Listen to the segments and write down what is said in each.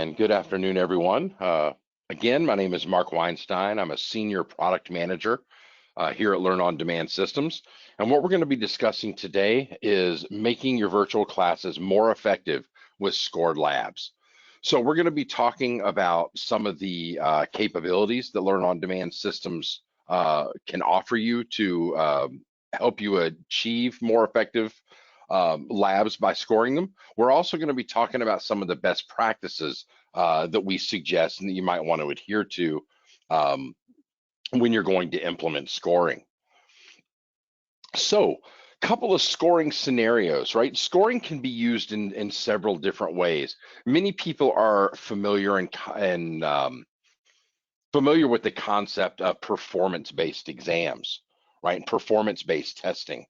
And good afternoon, everyone. Again, my name is Mark Weinstein. I'm a senior product manager here at Learn on Demand Systems. And what we're going to be discussing today is making your virtual classes more effective with scored labs. So we're going to be talking about some of the capabilities that Learn on Demand Systems can offer you to help you achieve more effective labs by scoring them. We're also going to be talking about some of the best practices that we suggest and that you might want to adhere to when you're going to implement scoring. So, a couple of scoring scenarios, right? Scoring can be used in several different ways. Many people are familiar and familiar with the concept of performance-based exams, right? Performance-based testing.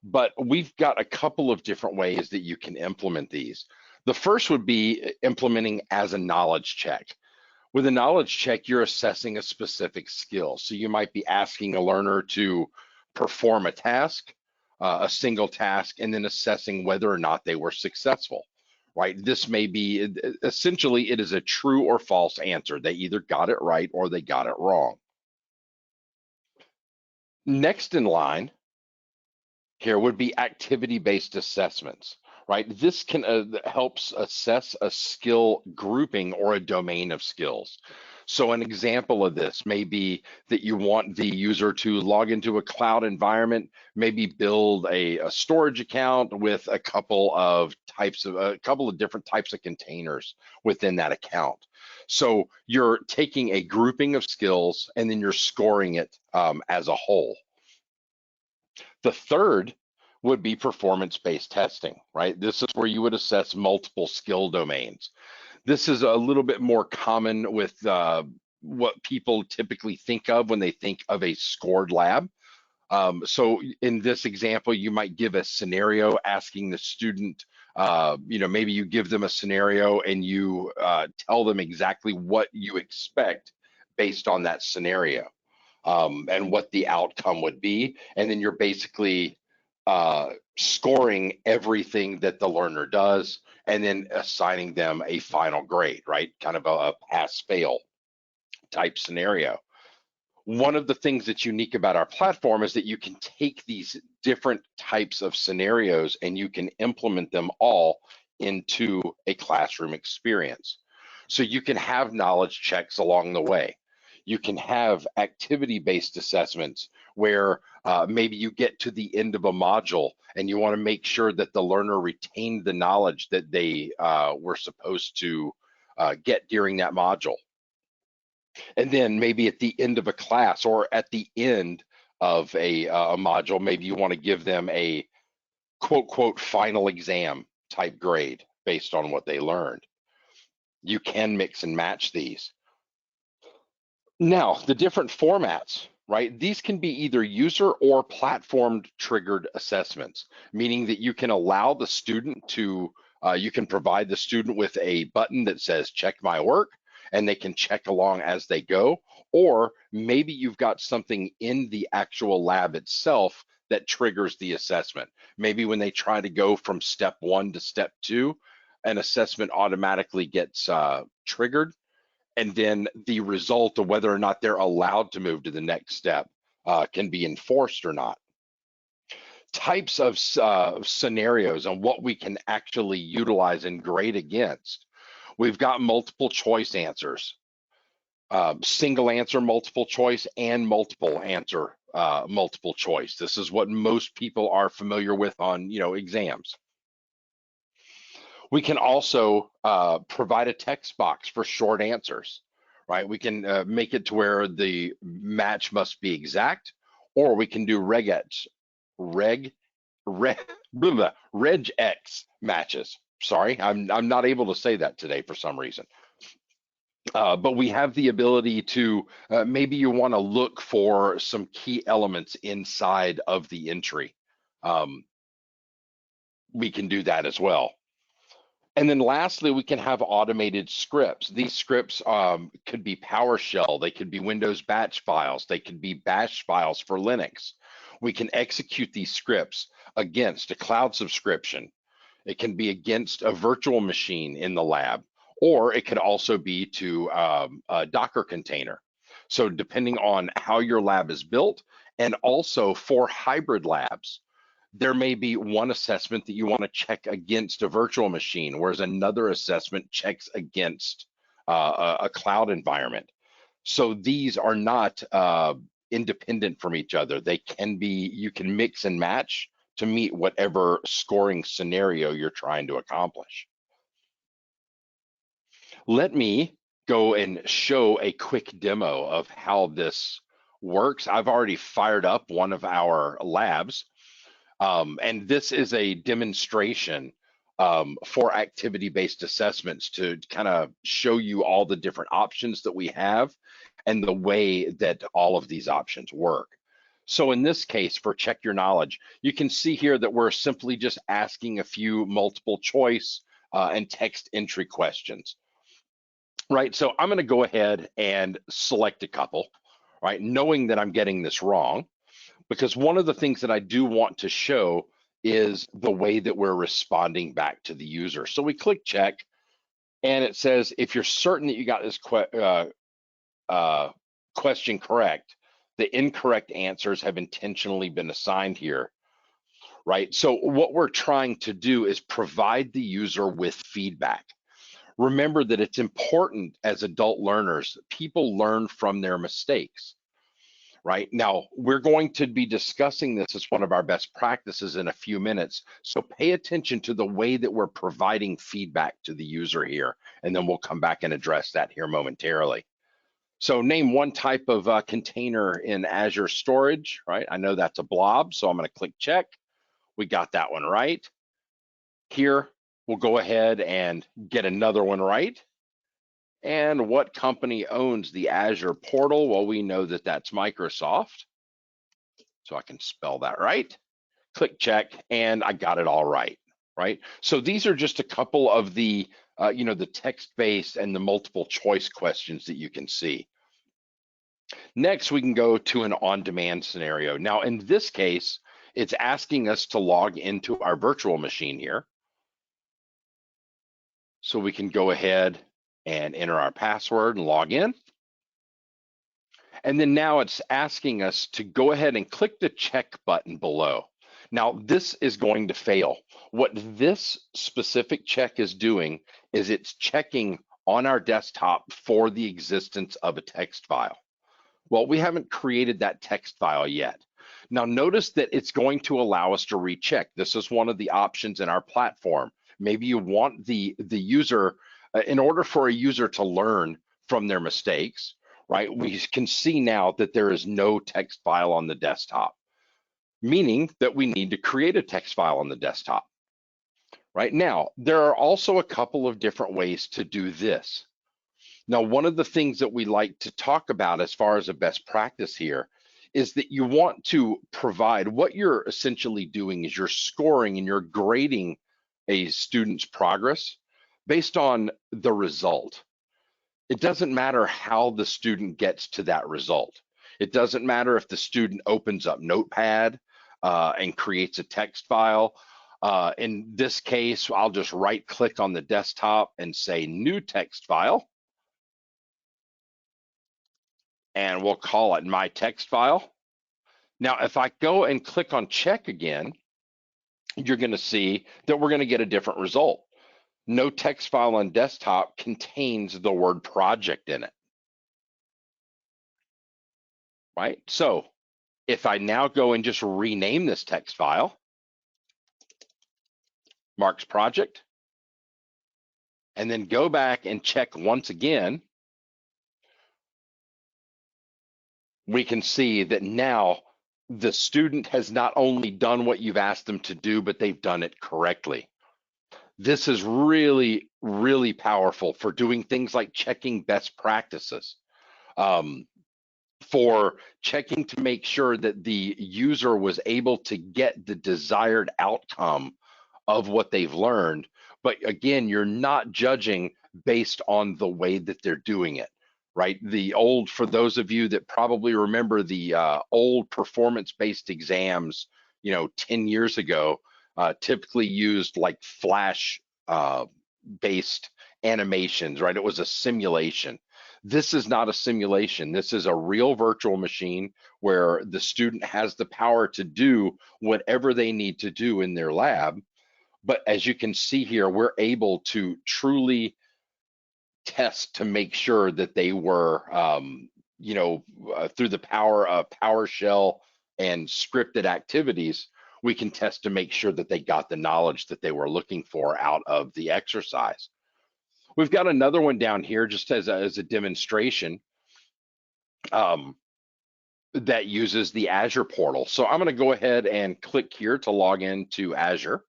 But we've got a couple of different ways that you can implement these. The first would be implementing as a knowledge check. With a knowledge check, you're assessing a specific skill. So you might be asking a learner to perform a task, a single task, and then assessing whether or not they were successful, right? This may be, essentially, it is a true or false answer. They either got it right or they got it wrong. Next in line here would be activity-based assessments, right? This can helps assess a skill grouping or a domain of skills. So an example of this may be that you want the user to log into a cloud environment, maybe build a storage account with a couple of different types of containers within that account. So you're taking a grouping of skills and then you're scoring it as a whole. The third would be performance-based testing, right? This is where you would assess multiple skill domains. This is a little bit more common with what people typically think of when they think of a scored lab. So in this example, you might give a scenario asking the student, maybe you give them a scenario and you tell them exactly what you expect based on that scenario. And what the outcome would be. And then you're basically scoring everything that the learner does and then assigning them a final grade, right? Kind of a pass-fail type scenario. One of the things that's unique about our platform is that you can take these different types of scenarios and you can implement them all into a classroom experience. So you can have knowledge checks along the way. You can have activity-based assessments where maybe you get to the end of a module and you want to make sure that the learner retained the knowledge that they were supposed to get during that module. And then maybe at the end of a class or at the end of a module, maybe you want to give them a quote final exam type grade based on what they learned. You can mix and match these. Now, the different formats, right? These can be either user or platform triggered assessments, meaning that you can allow the student to, you can provide the student with a button that says check my work, and they can check along as they go. Or maybe you've got something in the actual lab itself that triggers the assessment. Maybe when they try to go from step 1 to step 2, an assessment automatically gets triggered. And then the result of whether or not they're allowed to move to the next step can be enforced or not. Types of scenarios and what we can actually utilize and grade against. We've got multiple choice answers, single answer multiple choice, and multiple answer multiple choice. This is what most people are familiar with on exams. We can also provide a text box for short answers, right? We can make it to where the match must be exact, or we can do RegEx matches. Sorry, I'm not able to say that today for some reason. But we have the ability to, maybe you want to look for some key elements inside of the entry. We can do that as well. And then lastly, we can have automated scripts. These scripts could be PowerShell, they could be Windows batch files, they could be bash files for Linux. We can execute these scripts against a cloud subscription. It can be against a virtual machine in the lab, or it could also be to a Docker container. So depending on how your lab is built, and also for hybrid labs, there may be one assessment that you want to check against a virtual machine, whereas another assessment checks against a cloud environment. So these are not independent from each other. They can be, you can mix and match to meet whatever scoring scenario you're trying to accomplish. Let me go and show a quick demo of how this works. I've already fired up one of our labs, and this is a demonstration for activity-based assessments to kind of show you all the different options that we have and the way that all of these options work. So in this case, for Check Your Knowledge, you can see here that we're simply just asking a few multiple choice and text entry questions. Right, so I'm going to go ahead and select a couple, right, knowing that I'm getting this wrong, because one of the things that I do want to show is the way that we're responding back to the user. So we click check, and it says, if you're certain that you got this question correct, the incorrect answers have intentionally been assigned here, right? So what we're trying to do is provide the user with feedback. Remember that it's important as adult learners, people learn from their mistakes, right? Now, we're going to be discussing this as one of our best practices in a few minutes. So pay attention to the way that we're providing feedback to the user here, and then we'll come back and address that here momentarily. So name one type of container in Azure storage, right? I know that's a blob, so I'm going to click check. We got that one right. Here, we'll go ahead and get another one right. And what company owns the Azure portal? Well, we know that that's Microsoft. So I can spell that right. Click check, and I got it all right, right? So these are just a couple of the, the text-based and the multiple choice questions that you can see. Next, we can go to an on-demand scenario. Now, in this case, it's asking us to log into our virtual machine here. So we can go ahead and enter our password and log in. And then now it's asking us to go ahead and click the check button below. Now, this is going to fail. What this specific check is doing is it's checking on our desktop for the existence of a text file. Well, we haven't created that text file yet. Now, notice that it's going to allow us to recheck. This is one of the options in our platform. Maybe you want the user, in order for a user to learn from their mistakes, right? We can see now that there is no text file on the desktop, meaning that we need to create a text file on the desktop. Right now, there are also a couple of different ways to do this. Now, one of the things that we like to talk about as far as a best practice here is that you want to provide, what you're essentially doing is you're scoring and you're grading a student's progress based on the result. It doesn't matter how the student gets to that result. It doesn't matter if the student opens up Notepad and creates a text file. In this case, I'll just right click on the desktop and say new text file. And we'll call it my text file. Now, if I go and click on check again, you're going to see that we're going to get a different result. No text file on desktop contains the word project in it, right? So if I now go and just rename this text file, Mark's project, and then go back and check once again, we can see that now the student has not only done what you've asked them to do, but they've done it correctly. This is really, really powerful for doing things like checking best practices, for checking to make sure that the user was able to get the desired outcome of what they've learned. But again, you're not judging based on the way that they're doing it, right? For those of you that probably remember the old performance-based exams, 10 years ago, typically used like flash based animations, right? It was a simulation. This is not a simulation. This is a real virtual machine where the student has the power to do whatever they need to do in their lab. But as you can see here, we're able to truly test to make sure that they were, through the power of PowerShell and scripted activities, we can test to make sure that they got the knowledge that they were looking for out of the exercise. We've got another one down here just as a demonstration that uses the Azure portal. So I'm going to go ahead and click here to log into Azure.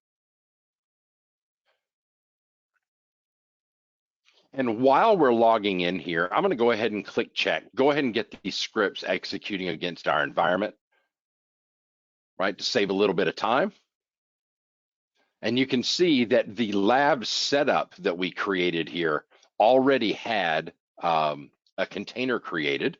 And while we're logging in here, I'm going to go ahead and click check. Go ahead and get these scripts executing against our environment, right, to save a little bit of time. And you can see that the lab setup that we created here already had a container created.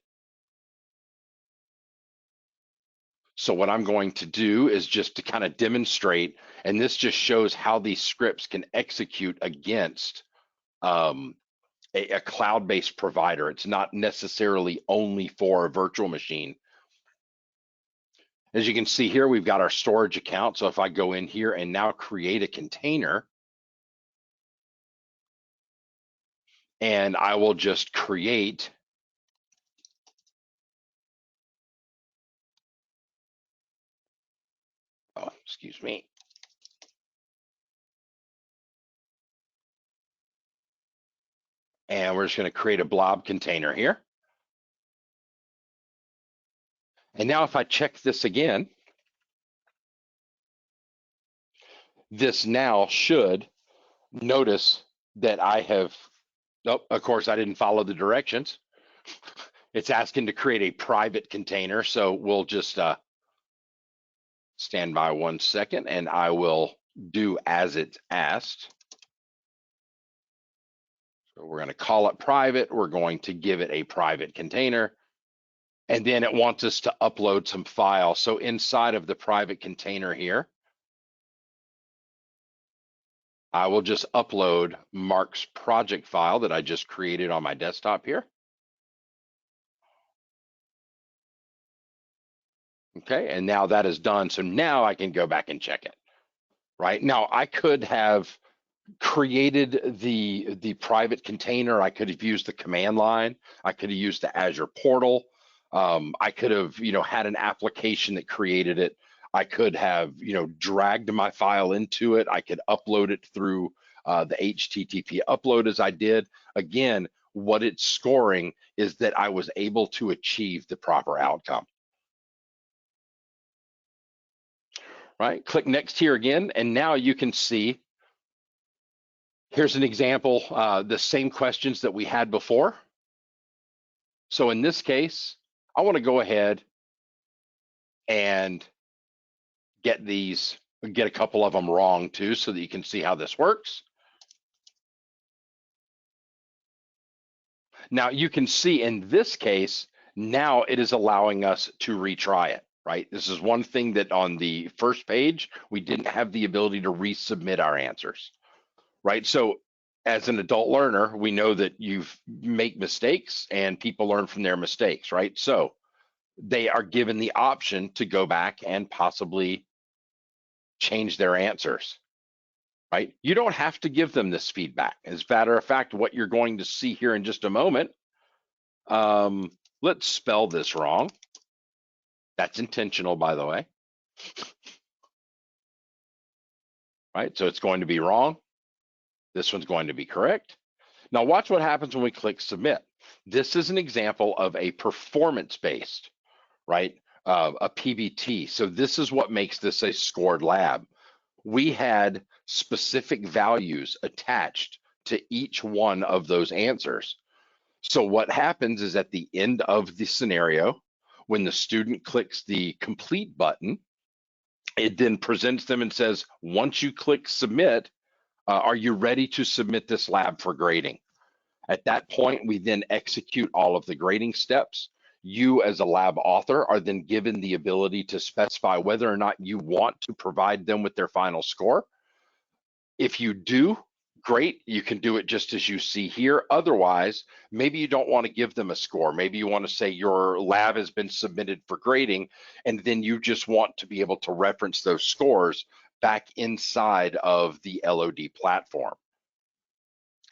So what I'm going to do is just to kind of demonstrate, and this just shows how these scripts can execute against a cloud-based provider. It's not necessarily only for a virtual machine. As you can see here, we've got our storage account. So if I go in here and now create a container, and I will just create excuse me. And we're just going to create a blob container here. And now if I check this again, this now should notice that I have, oh, of course, I didn't follow the directions. It's asking to create a private container. So we'll just stand by 1 second and I will do as it's asked. So we're going to call it private. We're going to give it a private container. And then it wants us to upload some files. So inside of the private container here, I will just upload Mark's project file that I just created on my desktop here. Okay, and now that is done. So now I can go back and check it, right? Now I could have created the private container. I could have used the command line. I could have used the Azure portal. I could have, had an application that created it. I could have, dragged my file into it. I could upload it through the HTTP upload as I did. Again, what it's scoring is that I was able to achieve the proper outcome. Right, click next here again, and now you can see, here's an example, the same questions that we had before. So in this case, I want to go ahead and get a couple of them wrong too, so that you can see how this works. Now you can see in this case, now it is allowing us to retry it, right? This is one thing that on the first page, we didn't have the ability to resubmit our answers, right? So as an adult learner, we know that you make mistakes and people learn from their mistakes, right? So they are given the option to go back and possibly change their answers, right? You don't have to give them this feedback. As a matter of fact, what you're going to see here in just a moment, let's spell this wrong. That's intentional, by the way, right? So it's going to be wrong. This one's going to be correct. Now watch what happens when we click submit. This is an example of a performance-based, right? A PBT. So this is what makes this a scored lab. We had specific values attached to each one of those answers. So what happens is at the end of the scenario, when the student clicks the complete button, it then presents them and says, once you click submit, are you ready to submit this lab for grading? At that point, we then execute all of the grading steps. You as a lab author are then given the ability to specify whether or not you want to provide them with their final score. If you do, Great, you can do it just as you see here. Otherwise, maybe you don't want to give them a score. Maybe you want to say your lab has been submitted for grading, and then you just want to be able to reference those scores back inside of the LOD platform,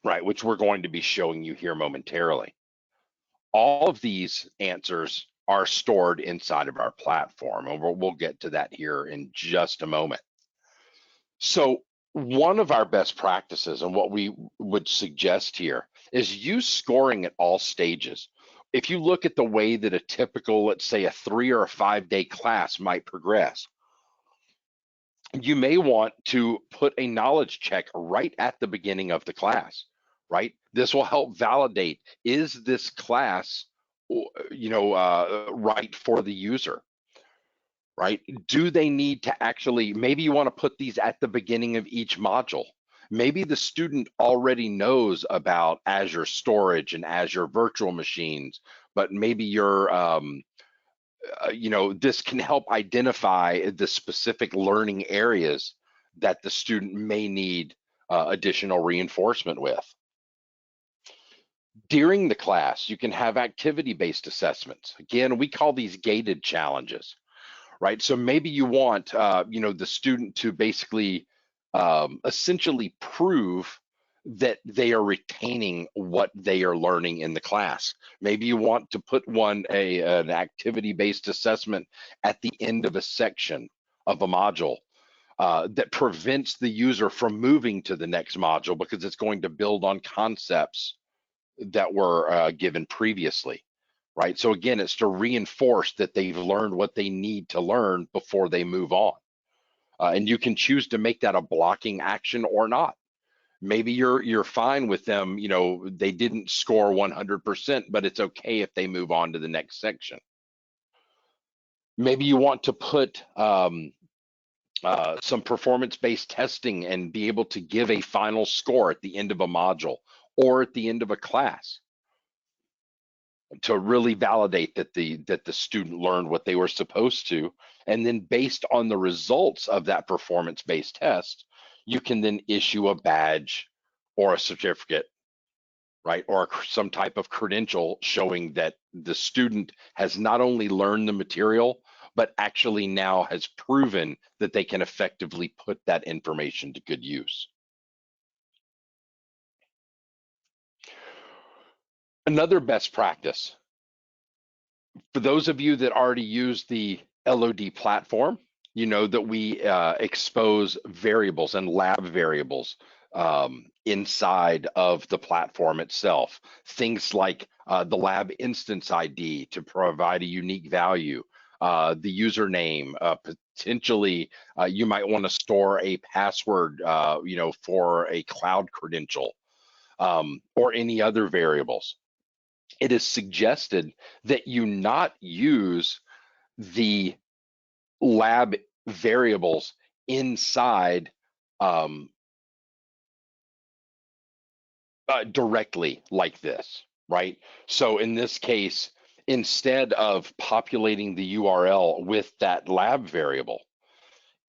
right, which we're going to be showing you here momentarily. All of these answers are stored inside of our platform, and we'll get to that here in just a moment. So one of our best practices and what we would suggest here is use scoring at all stages. If you look at the way that a typical, let's say a 3 or a 5 day class might progress, you may want to put a knowledge check right at the beginning of the class, right? This will help validate, is this class, right for the user? Right? Do they need to actually, maybe you want to put these at the beginning of each module. Maybe the student already knows about Azure Storage and Azure Virtual Machines, but maybe this can help identify the specific learning areas that the student may need additional reinforcement with. During the class, you can have activity-based assessments. Again, we call these gated challenges. Right, so maybe you want the student to basically essentially prove that they are retaining what they are learning in the class. Maybe you want to put an activity-based assessment at the end of a section of a module that prevents the user from moving to the next module because it's going to build on concepts that were given previously, right? So again, it's to reinforce that they've learned what they need to learn before they move on. And you can choose to make that a blocking action or not. Maybe you're fine with them, they didn't score 100%, but it's okay if they move on to the next section. Maybe you want to put some performance-based testing and be able to give a final score at the end of a module or at the end of a class to really validate that the student learned what they were supposed to. And then based on the results of that performance-based test, you can then issue a badge or a certificate, right? Or some type of credential showing that the student has not only learned the material, but actually now has proven that they can effectively put that information to good use. Another best practice, for those of you that already use the LOD platform, you know that we expose variables and lab variables inside of the platform itself. Things like the lab instance ID to provide a unique value, the username, potentially you might want to store a password, for a cloud credential, or any other variables. It is suggested that you not use the lab variables inside directly like this, right? So in this case, instead of populating the URL with that lab variable,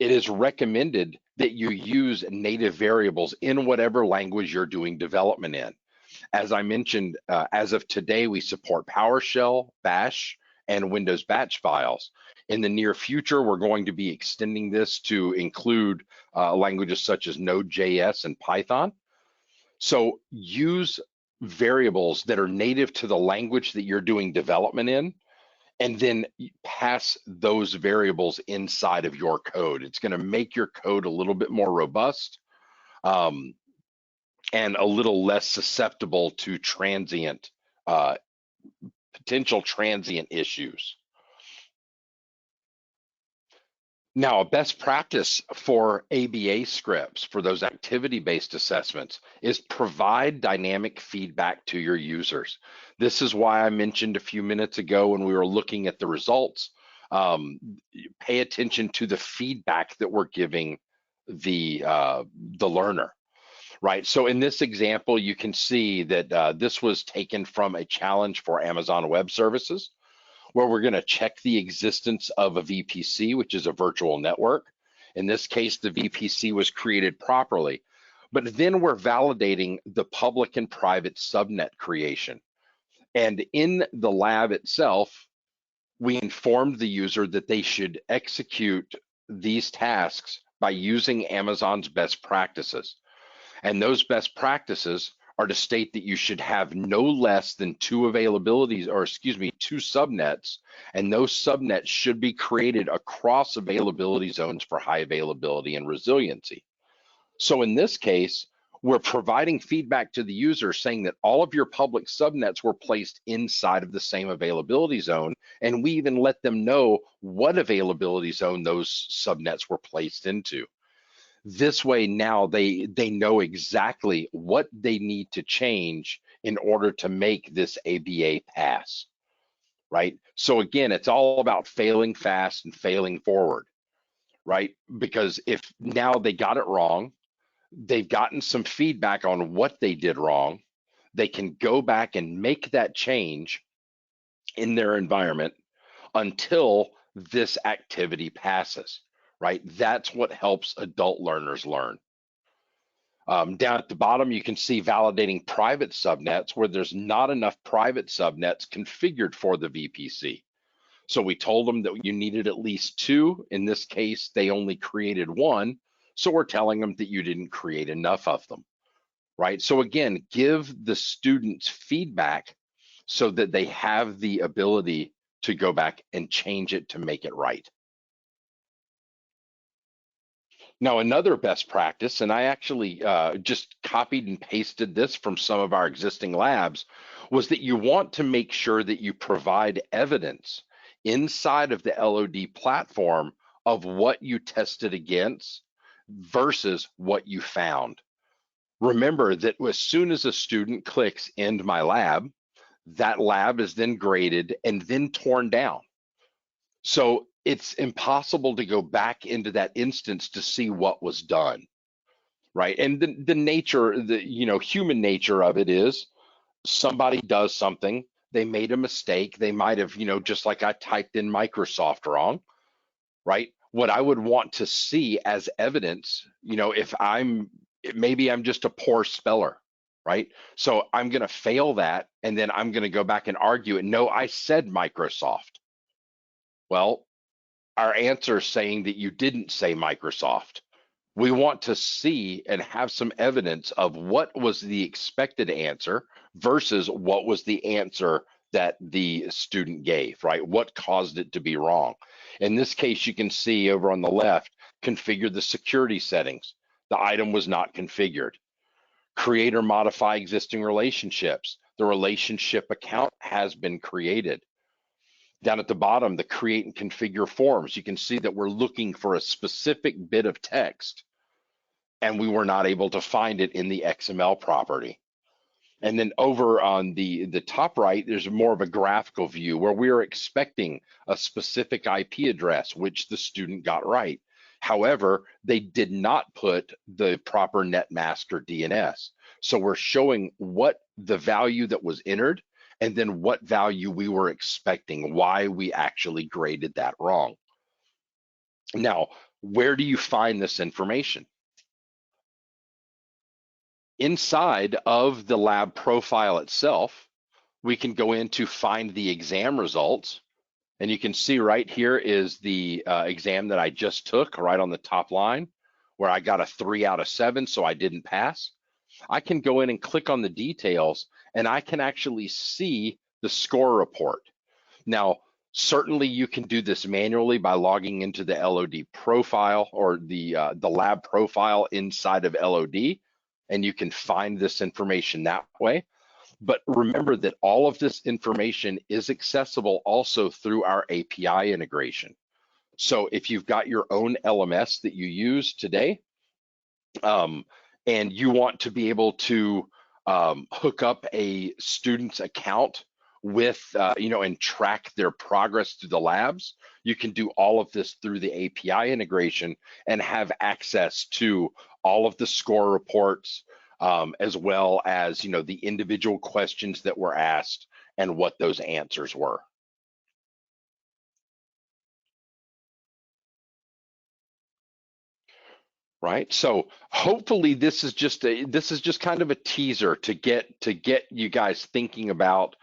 it is recommended that you use native variables in whatever language you're doing development in. As I mentioned, as of today, we support PowerShell, Bash, and Windows batch files. In the near future, we're going to be extending this to include languages such as Node.js and Python. So use variables that are native to the language that you're doing development in, and then pass those variables inside of your code. It's going to make your code a little bit more robust, and a little less susceptible to potential transient issues. Now, a best practice for ABA scripts, for those activity-based assessments, is provide dynamic feedback to your users. This is why I mentioned a few minutes ago when we were looking at the results, pay attention to the feedback that we're giving the learner. Right, so in this example, you can see that this was taken from a challenge for Amazon Web Services, where we're going to check the existence of a VPC, which is a virtual network. In this case, the VPC was created properly, But then we're validating the public and private subnet creation. And in the lab itself, we informed the user that they should execute these tasks by using Amazon's best practices. And those best practices are to state that you should have no less than two availabilities, or excuse me, two subnets, and those subnets should be created across availability zones for high availability and resiliency. So in this case, we're providing feedback to the user saying that all of your public subnets were placed inside of the same availability zone, and we even let them know what availability zone those subnets were placed into. This way now they know exactly what they need to change in order to make this ABA pass, right? So again, it's all about failing fast and failing forward, right? Because if now they got it wrong, they've gotten some feedback on what they did wrong, they can go back and make that change in their environment until this activity passes, right? That's what helps adult learners learn. Down at the bottom, you can see validating private subnets where there's not enough private subnets configured for the VPC. So we told them that you needed at least two. In this case, they only created one. So we're telling them that you didn't create enough of them, right? So again, give the students feedback so that they have the ability to go back and change it to make it right. Now, another best practice, and I actually just copied and pasted this from some of our existing labs, was that you want to make sure that you provide evidence inside of the LOD platform of what you tested against versus what you found. Remember that as soon as a student clicks End My Lab, that lab is then graded and then torn down. So it's impossible to go back into that instance to see what was done, right? And the nature, the human nature of it is somebody does something, they made a mistake, they might have, just like I typed in Microsoft wrong, right? What I would want to see as evidence, if maybe I'm just a poor speller, right? So I'm going to fail that, and then I'm going to go back and argue it. No, I said Microsoft. Well, our answer saying that you didn't say Microsoft. We want to see and have some evidence of what was the expected answer versus what was the answer that the student gave, right? What caused it to be wrong? In this case, you can see over on the left, configure the security settings. The item was not configured. Create or modify existing relationships. The relationship account has been created. Down at the bottom, the create and configure forms, you can see that we're looking for a specific bit of text and we were not able to find it in the XML property. And then over on the top right, there's more of a graphical view where we're expecting a specific IP address, which the student got right. However, they did not put the proper net mask or DNS. So we're showing what the value that was entered and then what value we were expecting, why we actually graded that wrong. Now, where do you find this information? Inside of the lab profile itself, we can go in to find the exam results. And you can see right here is the exam that I just took right on the top line where I got a 3 out of 7, so I didn't pass. I can go in and click on the details and I can actually see the score report. Now, certainly you can do this manually by logging into the LOD profile or the lab profile inside of LOD, and you can find this information that way. But remember that all of this information is accessible also through our API integration. So if you've got your own LMS that you use today, and you want to be able to hook up a student's account with, and track their progress through the labs, you can do all of this through the API integration and have access to all of the score reports, as well as, the individual questions that were asked and what those answers were. right? So hopefully this is just kind of a teaser to get you guys thinking about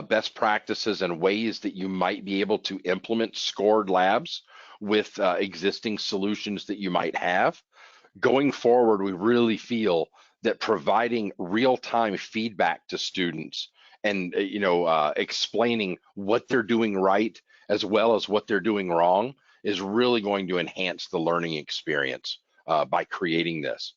best practices and ways that you might be able to implement scored labs with existing solutions that you might have. Going forward, we really feel that providing real-time feedback to students and explaining what they're doing right as well as what they're doing wrong is really going to enhance the learning experience by creating this.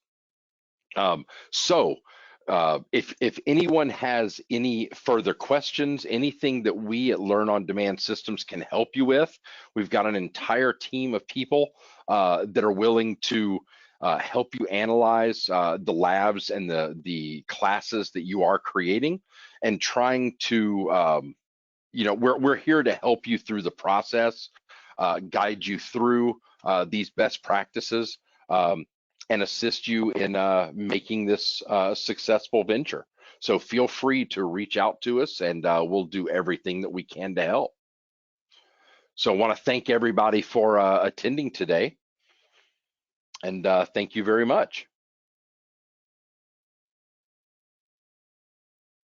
If anyone has any further questions, anything that we at Learn on Demand Systems can help you with, we've got an entire team of people that are willing to help you analyze the labs and the classes that you are creating, and trying to we're here to help you through the process, guide you through these best practices, and assist you in making this a successful venture. So feel free to reach out to us, and we'll do everything that we can to help. So I want to thank everybody for attending today, and thank you very much.